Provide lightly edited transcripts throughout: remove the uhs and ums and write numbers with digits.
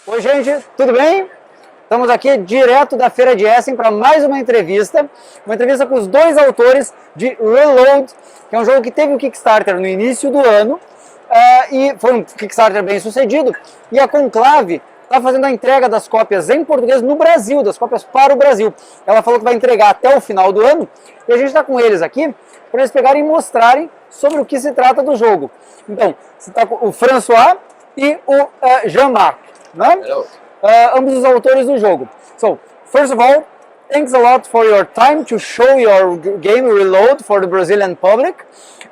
Oi, gente, tudo bem? Estamos aqui direto da Feira de Essen para mais uma entrevista com os dois autores de Reload, que é um jogo que teve o Kickstarter no início do ano, e foi um Kickstarter bem sucedido, e a Conclave está fazendo a entrega das cópias em português no Brasil, das cópias para o Brasil. Ela falou que vai entregar até o final do ano, e a gente está com eles aqui para eles pegarem e mostrarem sobre o que se trata do jogo. Então, você está com o François e o Jean-Marc, né? Ambos os autores do jogo. So, first of all, thanks a lot for your time to show your game Reload for the Brazilian public.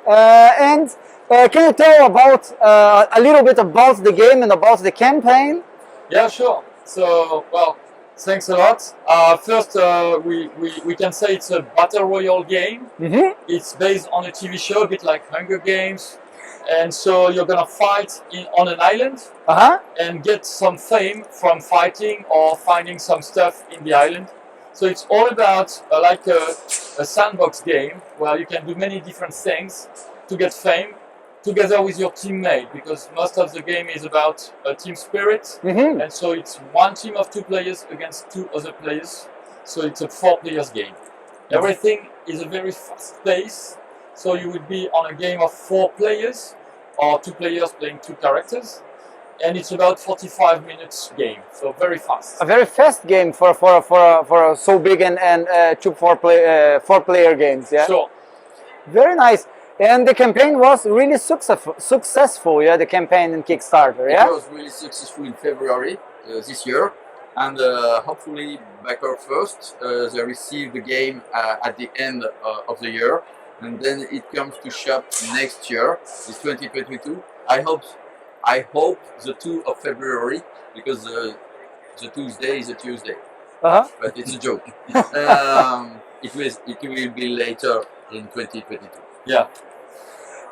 Can you tell about a little bit about the game and about the campaign? Yeah, sure. So, well, thanks a lot. First, we can say it's a battle royale game. Mm-hmm. It's based on a TV show, a bit like Hunger Games. And so you're gonna fight on an island and get some fame from fighting or finding some stuff in the island. So it's all about like a sandbox game where you can do many different things to get fame together with your teammate, because most of the game is about a team spirit. Mm-hmm. And so it's one team of 2 players against 2 other players. So it's a 4 players game. Everything is a very fast pace. So you would be on a game of 4 players or 2 players playing 2 characters, and it's about 45 minutes game, so very fast. A very fast game for so big and 4 player games, yeah. Sure. Very nice. And the campaign was really successful, yeah. The campaign in Kickstarter, yeah. It was really successful in February this year, and hopefully backer first. They received the game at the end of the year. And then it comes to shop next year, it's 2022. I hope the 2 of February, because the Tuesday is a Tuesday. But it's a joke. It will be later in 2022. Yeah.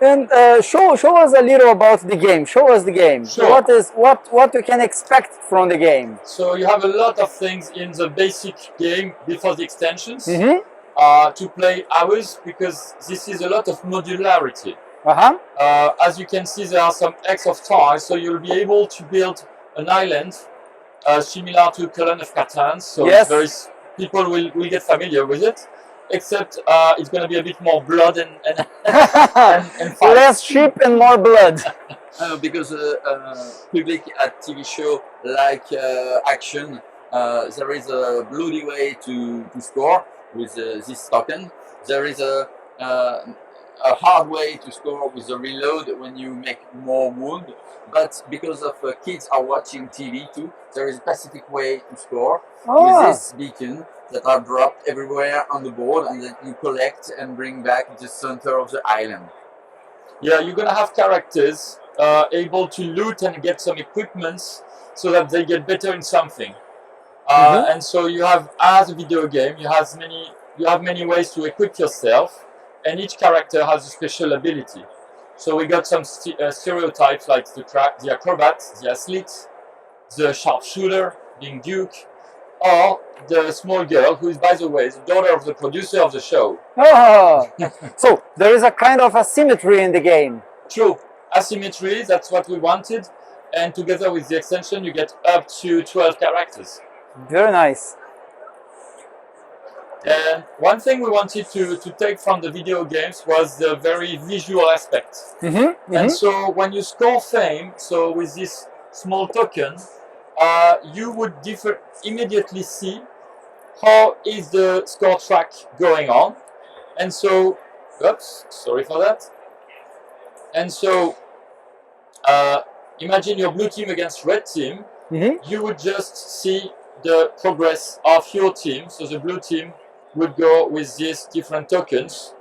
And show us a little about the game. Show us the game. Sure. What we can expect from the game. So you have a lot of things in the basic game before the extensions. Mm-hmm. To play hours, because this is a lot of modularity. As you can see, there are some X of tiles, so you'll be able to build an island similar to Colon of Catan. So yes. People will get familiar with it, except it's going to be a bit more blood and fight. Less sheep and more blood. Because public at TV show like action, there is a bloody way to score with this token. There is a hard way to score with the reload when you make more wound, but because of kids are watching TV too, there is a specific way to score with this beacon that are dropped everywhere on the board, and then you collect and bring back to the center of the island. Yeah, you're gonna have characters able to loot and get some equipments so that they get better in something. And so you have, as a video game, you have many ways to equip yourself, and each character has a special ability. So we got some stereotypes like the acrobat, the athlete, the sharpshooter, being Duke, or the small girl, who is, by the way, the daughter of the producer of the show. So there is a kind of asymmetry in the game. True. Asymmetry, that's what we wanted, and together with the extension you get up to 12 characters. Very nice. And one thing we wanted to take from the video games was the very visual aspect. And so when you score fame, so with this small token, you would immediately see how is the score track going on. And so, oops, sorry for that. And so, imagine your blue team against red team. You would just see the progress of your team. So the blue team would go with these different tokens,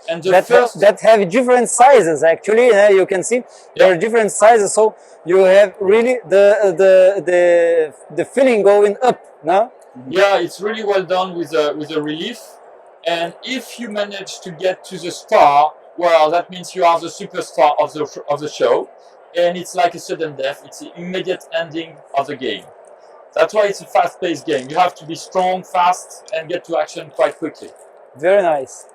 and that have different sizes. Actually, you can see there are different sizes, so you have really the feeling going up. No? Yeah, it's really well done with a relief. And if you manage to get to the star, well, that means you are the superstar of the show, and it's like a sudden death. It's the immediate ending of the game. That's why it's a fast-paced game. You have to be strong, fast, and get to action quite quickly. Very nice.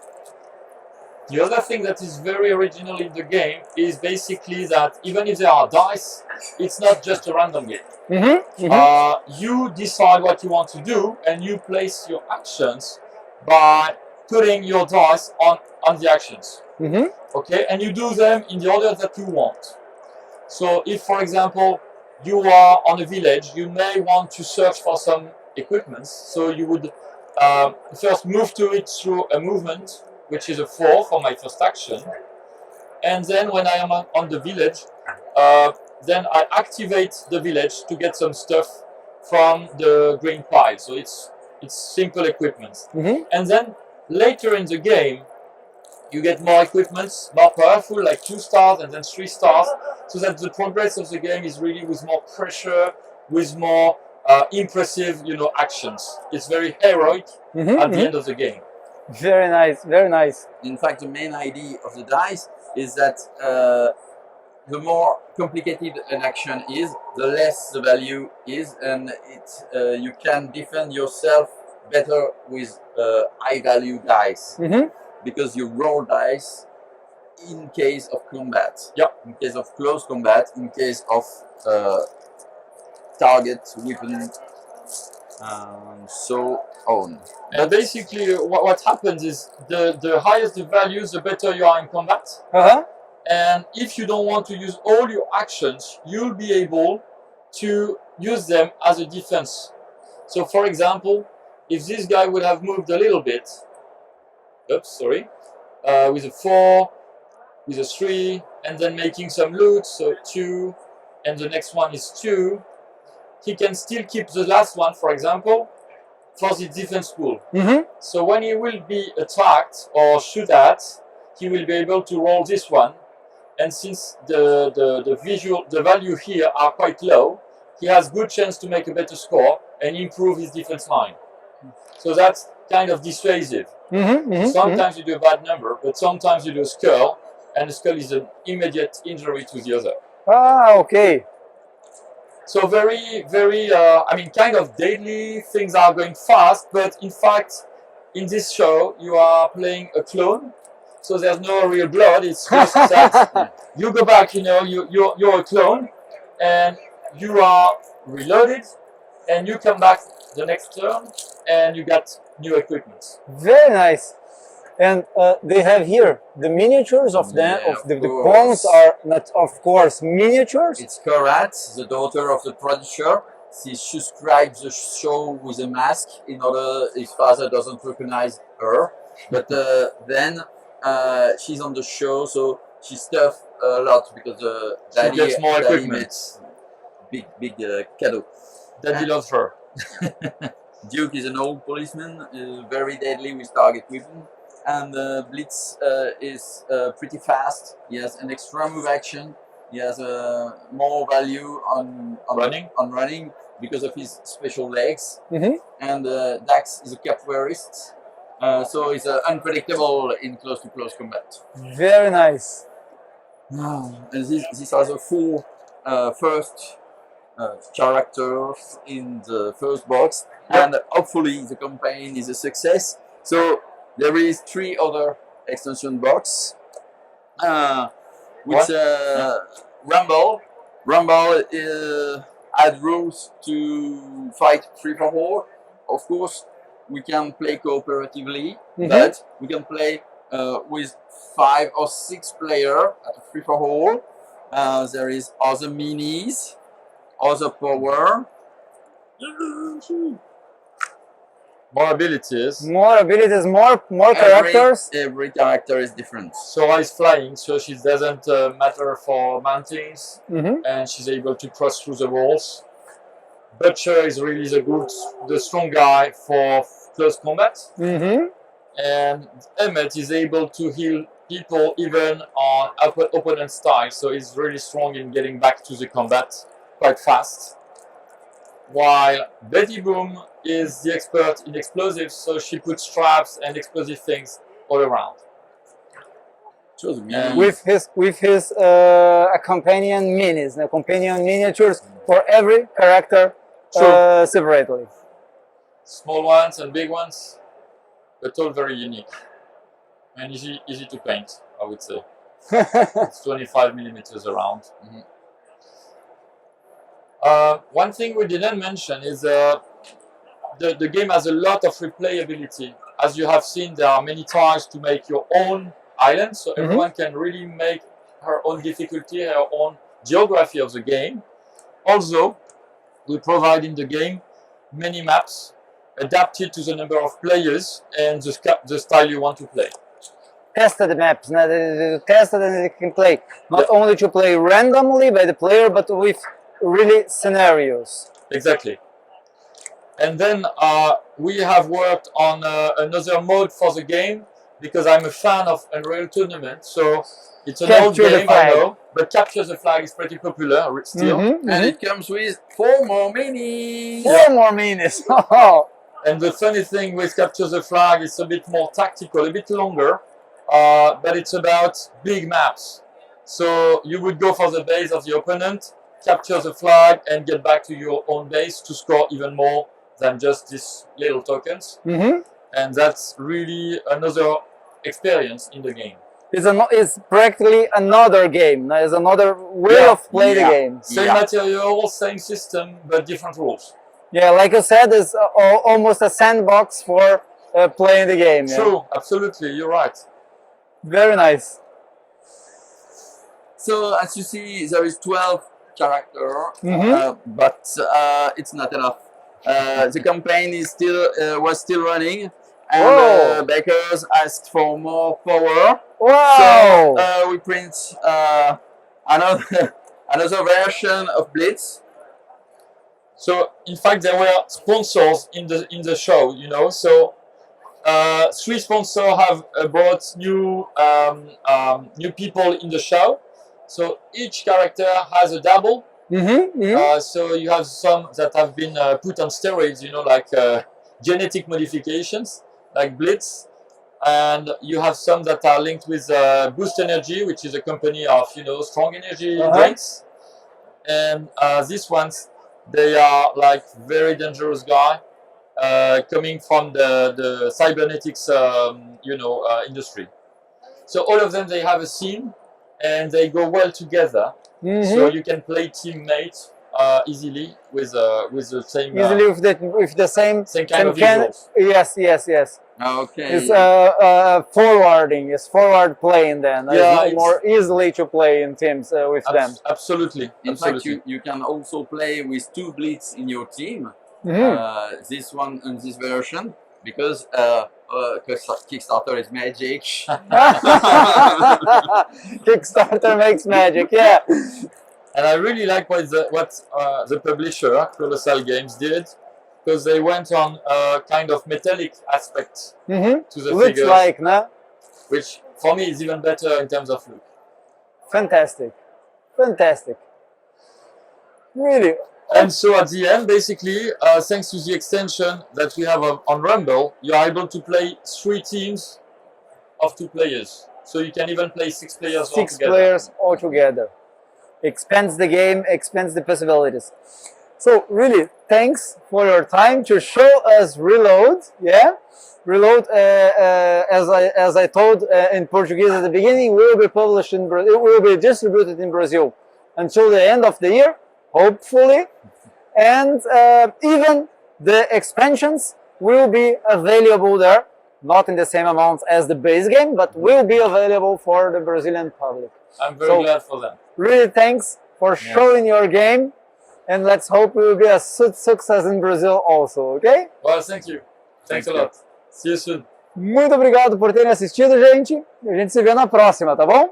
The other thing that is very original in the game is basically that even if there are dice, it's not just a random game. You decide what you want to do and you place your actions by putting your dice on the actions. Okay, and you do them in the order that you want. So if, for example, you are on a village, you may want to search for some equipments. So you would first move to it through a movement, which is a 4 for my first action. And then when I am on the village, then I activate the village to get some stuff from the green pile. So it's simple equipment. And then later in the game, you get more equipments, more powerful, like 2 stars and then 3 stars, so that the progress of the game is really with more pressure, with more impressive, actions. It's very heroic at the end of the game. Very nice, very nice. In fact, the main idea of the dice is that the more complicated an action is, the less the value is, and you can defend yourself better with high value dice. Because you roll dice in case of combat, in case of close combat, in case of target, weapon, so on. And basically what happens is the higher the values, the better you are in combat. And if you don't want to use all your actions, you'll be able to use them as a defense. So for example, if this guy would have moved a little bit, with a 4, with a 3, and then making some loot, so 2, and the next one is 2, he can still keep the last one, for example, for the defense pool. So when he will be attacked or shoot at, he will be able to roll this one, and since the value here are quite low, he has good chance to make a better score and improve his defense line. So that's kind of dissuasive. Sometimes you do a bad number, but sometimes you do a skull, and a skull is an immediate injury to the other. Okay. So very, very, kind of daily, things are going fast, but in fact, in this show, you are playing a clone, so there's no real blood, it's just that you go back, you're a clone, and you are reloaded, and you come back the next turn, and you got new equipment. Very nice. And they have here the miniatures of them. The pawns are not, of course, miniatures. It's Karat, the daughter of the producer. She subscribes the show with a mask in order his father doesn't recognize her. But then she's on the show, so she stuffed a lot because she gets more equipment. Big cadeau. Daddy loves her. Duke is an old policeman, very deadly with target weapon, and Blitz is pretty fast. He has an extra move action. He has more value on running because of his special legs. And Dax is a capoeirist, so he's unpredictable in close-to-close combat. Very nice. And these are the 4 first characters in the first box, and hopefully the campaign is a success. So there is 3 other extension box, which Rumble had rules to fight free for all. Of course, we can play cooperatively, but we can play with 5 or 6 players at a free for all. There is other minis, other power, more abilities, more characters. Every character is different. Sora is flying, so she doesn't matter for mountings, and she's able to cross through the walls. Butcher is really the strong guy for close combat, and Emmett is able to heal people even on opponent style, so he's really strong in getting back to the combat quite fast. While Betty Boom is the expert in explosives, so she puts traps and explosive things all around. With his companion minis, the companion miniatures for every character separately. Small ones and big ones, but all very unique. And easy to paint, I would say. It's 25 millimeters around. Mhm. One thing we didn't mention is the game has a lot of replayability. As you have seen, there are many tiles to make your own island, so everyone can really make her own difficulty, her own geography of the game. Also, we provide in the game many maps adapted to the number of players and the style you want to play. Tested maps, tested and you can play. Not only to play randomly by the player, but with really scenarios. Exactly. And then we have worked on another mode for the game, because I'm a fan of Unreal Tournament, so it's an old game, I know, but Capture the Flag is pretty popular still. And it comes with 4 more minis. 4 more minis. And the funny thing with Capture the Flag is a bit more tactical, a bit longer, but it's about big maps. So you would go for the base of the opponent, capture the flag, and get back to your own base to score even more than just these little tokens. And that's really another experience in the game. It's practically another game. It's another way of playing the game. Same material, same system, but different rules. Yeah, like you said, it's almost a sandbox for playing the game. True, absolutely, you're right. Very nice. So as you see, there is 12 characters, but it's not enough. The campaign is was still running, and backers asked for more power. Wow! So we print another version of Blitz. So in fact, there were sponsors in the show, you know. So 3 sponsors have brought new people in the show. So each character has a double. So you have some that have been put on steroids, you know, like genetic modifications, like Blitz. And you have some that are linked with Boost Energy, which is a company of, you know, strong energy drinks. And these ones, they are like very dangerous guy, coming from the cybernetics, you know, industry. So all of them, they have a theme, and they go well together. So you can play teammates easily with the same with the same kind of visuals. Yes. Okay. It's forwarding. It's forward playing. Then it's more easily to play in teams with them. Absolutely. In fact, you can also play with 2 Blitz in your team. This one and this version, because Kickstarter is magic. Kickstarter makes magic, yeah. And I really like what the publisher, Colossal Games, did, because they went on a kind of metallic aspect to the figures, like, no? Which for me is even better in terms of look. Fantastic, fantastic. Really. And so at the end, basically, thanks to the extension that we have on Rumble, you are able to play 3 teams of 2 players. So you can even play 6 players altogether. 6 players altogether. Expands the game, expands the possibilities. So really, thanks for your time to show us Reload. Yeah, Reload. As I told in Portuguese at the beginning, will be published in Brazil. It will be distributed in Brazil until the end of the year, hopefully, and even the expansions will be available there. Not in the same amount as the base game, but will be available for the Brazilian public. I'm very glad for that. Really, thanks for showing your game, and let's hope it will be a success in Brazil also, okay? Well, thank you. Thanks a lot. See you soon. Muito obrigado por terem assistido, gente. A gente se vê na próxima, tá bom?